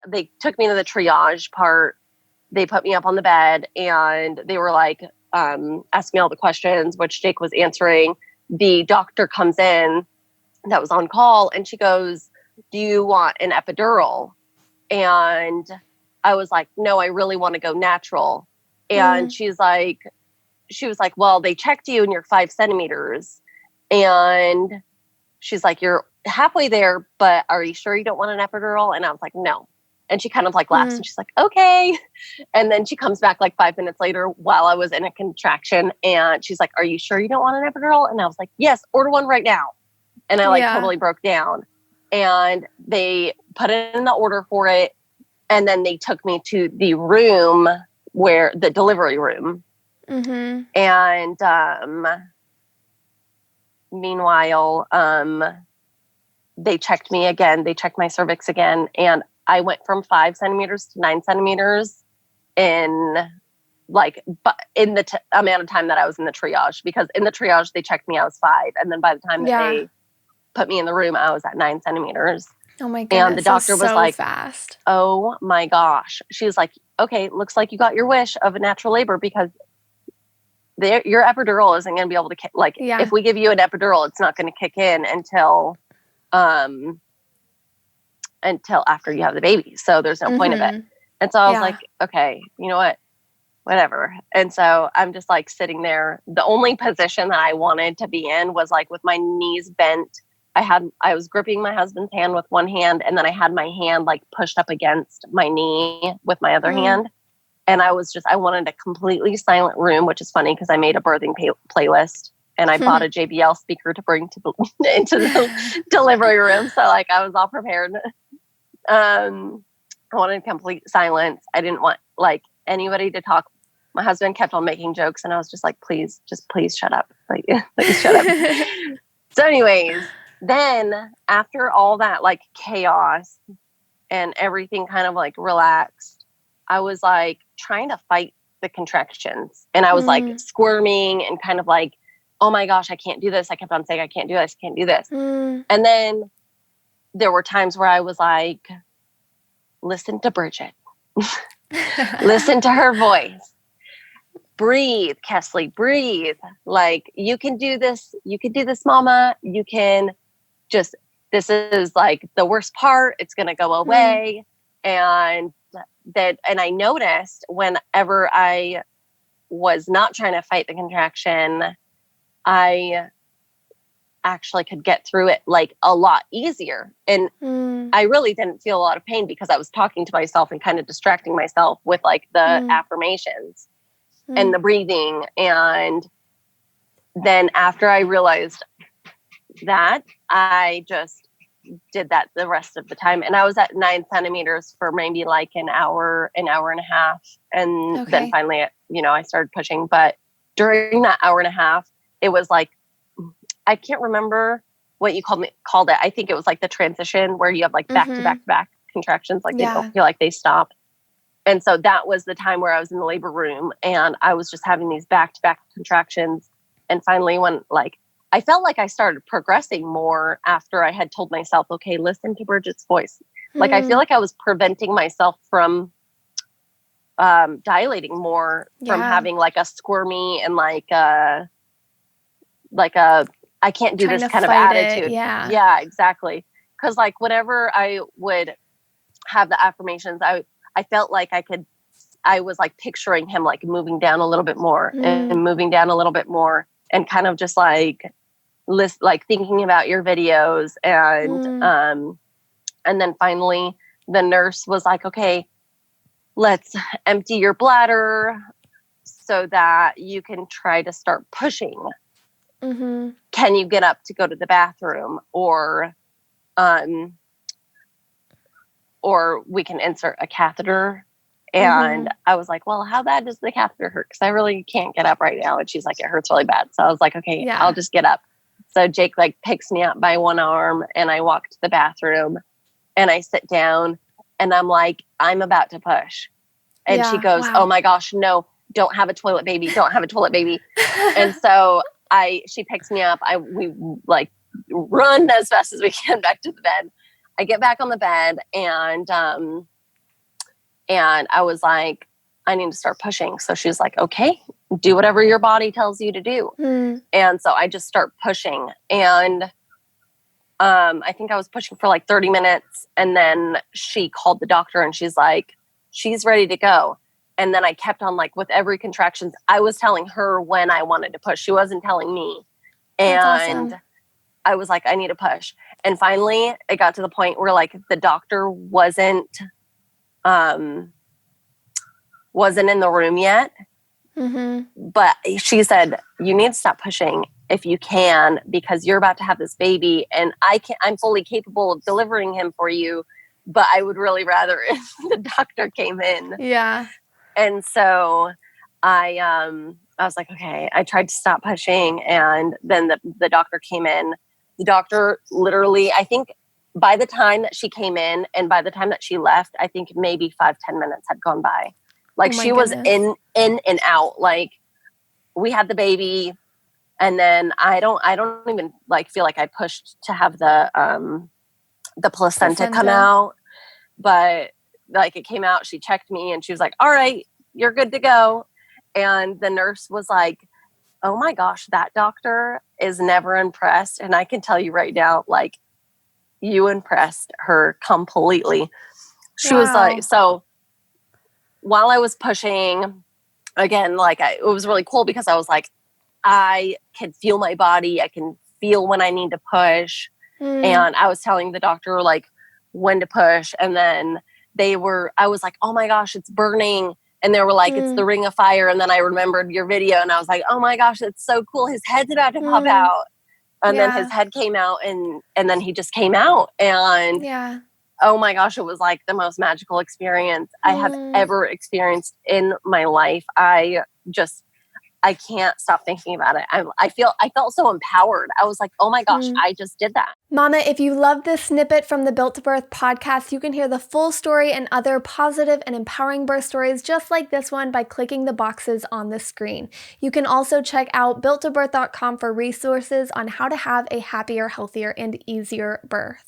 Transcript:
they took me to the triage part. They put me up on the bed and they were like, asking me all the questions, which Jake was answering. The doctor comes in that was on call and she goes, do you want an epidural? And I was like, no, I really want to go natural. And she was like, well, they checked you and you're 5 centimeters. And she's like, you're halfway there, but are you sure you don't want an epidural? And I was like, no. And she kind of like laughs and she's like, okay. And then she comes back like 5 minutes later while I was in a contraction. And she's like, are you sure you don't want an epidural? And I was like, yes, order one right now. And I like totally broke down. And they put in the order for it. And then they took me to the room where the delivery room. And meanwhile, they checked me again. They checked my cervix again. And I went from 5 centimeters to 9 centimeters in the amount of time that I was in the triage, because in the triage, they checked me, I was 5. And then by the time that they put me in the room, I was at 9 centimeters. Oh my goodness. And the doctor was like, fast. Oh my gosh. She was like, okay, looks like you got your wish of a natural labor, because your epidural isn't going to be able to if we give you an epidural, it's not going to kick in until after you have the baby. So there's no point of it. And so I was like, okay, you know what? Whatever. And so I'm just like sitting there. The only position that I wanted to be in was like with my knees bent. I was gripping my husband's hand with one hand, and then I had my hand like pushed up against my knee with my other hand. And I wanted a completely silent room, which is funny because I made a birthing playlist and I bought a JBL speaker to bring into the delivery room. So like I was all prepared. I wanted complete silence. I didn't want like anybody to talk. My husband kept on making jokes and I was just like, please shut up. Like, please shut up. So anyways, then after all that like chaos and everything kind of like relaxed, I was like trying to fight the contractions, and I was like squirming and kind of like, oh my gosh, I can't do this. I kept on saying, I can't do this. I can't do this. And then there were times where I was like, listen to Bridget, listen to her voice, breathe, Kastle, breathe. Like, you can do this. You can do this, mama. You can just, this is like the worst part. It's going to go away. And I noticed whenever I was not trying to fight the contraction, I actually could get through it like a lot easier. And I really didn't feel a lot of pain because I was talking to myself and kind of distracting myself with like the affirmations and the breathing. And then after I realized that, I just did that the rest of the time. And I was at 9 centimeters for maybe like an hour and a half. And then finally, I started pushing. But during that hour and a half, it was like, I can't remember what you called it. I think it was like the transition where you have like back to back to back contractions. Like they don't feel like they stop. And so that was the time where I was in the labor room and I was just having these back to back contractions. And finally, when like, I felt like I started progressing more after I had told myself, okay, listen to Bridget's voice. Like, I feel like I was preventing myself from dilating more, from having like a squirmy and like a I can't do this kind of attitude. Yeah, exactly. Because like whenever I would have the affirmations, I felt like I was like picturing him like moving down a little bit more and moving down a little bit more and kind of just like thinking about your videos. And then finally the nurse was like, okay, let's empty your bladder so that you can try to start pushing. Can you get up to go to the bathroom, or we can insert a catheter? And I was like, well, how bad does the catheter hurt? Because I really can't get up right now. And she's like, it hurts really bad. So I was like, okay, I'll just get up. So Jake like picks me up by one arm and I walk to the bathroom and I sit down and I'm like, I'm about to push. And she goes, oh my gosh, no, don't have a toilet baby. Don't have a toilet baby. And so she picks me up. We like run as fast as we can back to the bed. I get back on the bed and And I was like, I need to start pushing. So she was like, okay, do whatever your body tells you to do. And so I just start pushing. And I think I was pushing for like 30 minutes. And then she called the doctor and she's like, she's ready to go. And then I kept on, like, with every contractions, I was telling her when I wanted to push. She wasn't telling me. And awesome. I was like, I need to push. And finally it got to the point where, like, the doctor wasn't in the room yet. But she said, you need to stop pushing if you can, because you're about to have this baby and I'm fully capable of delivering him for you. But I would really rather if the doctor came in. Yeah. And so I was like, okay, I tried to stop pushing. And then the doctor came in. The doctor literally, I think by the time that she came in and by the time that she left, I think maybe 5-10 minutes had gone by. Like, she was in and out. Like, we had the baby, and then I don't even, like, feel like I pushed to have the placenta come out. But, like, it came out, she checked me and she was like, all right, you're good to go. And the nurse was like, oh my gosh, that doctor is never impressed. And I can tell you right now, like, you impressed her completely. She was like, so while I was pushing, again, like, it was really cool because I was like, I can feel my body. I can feel when I need to push. And I was telling the doctor, like, when to push. And then I was like, oh my gosh, it's burning. And they were like, it's the ring of fire. And then I remembered your video and I was like, oh my gosh, it's so cool. His head's about to pop out. And then his head came out and then he just came out. And oh my gosh, it was like the most magical experience I have ever experienced in my life. I can't stop thinking about it. I felt so empowered. I was like, oh my gosh, I just did that. Mama, if you love this snippet from the Built to Birth podcast, you can hear the full story and other positive and empowering birth stories just like this one by clicking the boxes on the screen. You can also check out builttobirth.com for resources on how to have a happier, healthier, and easier birth.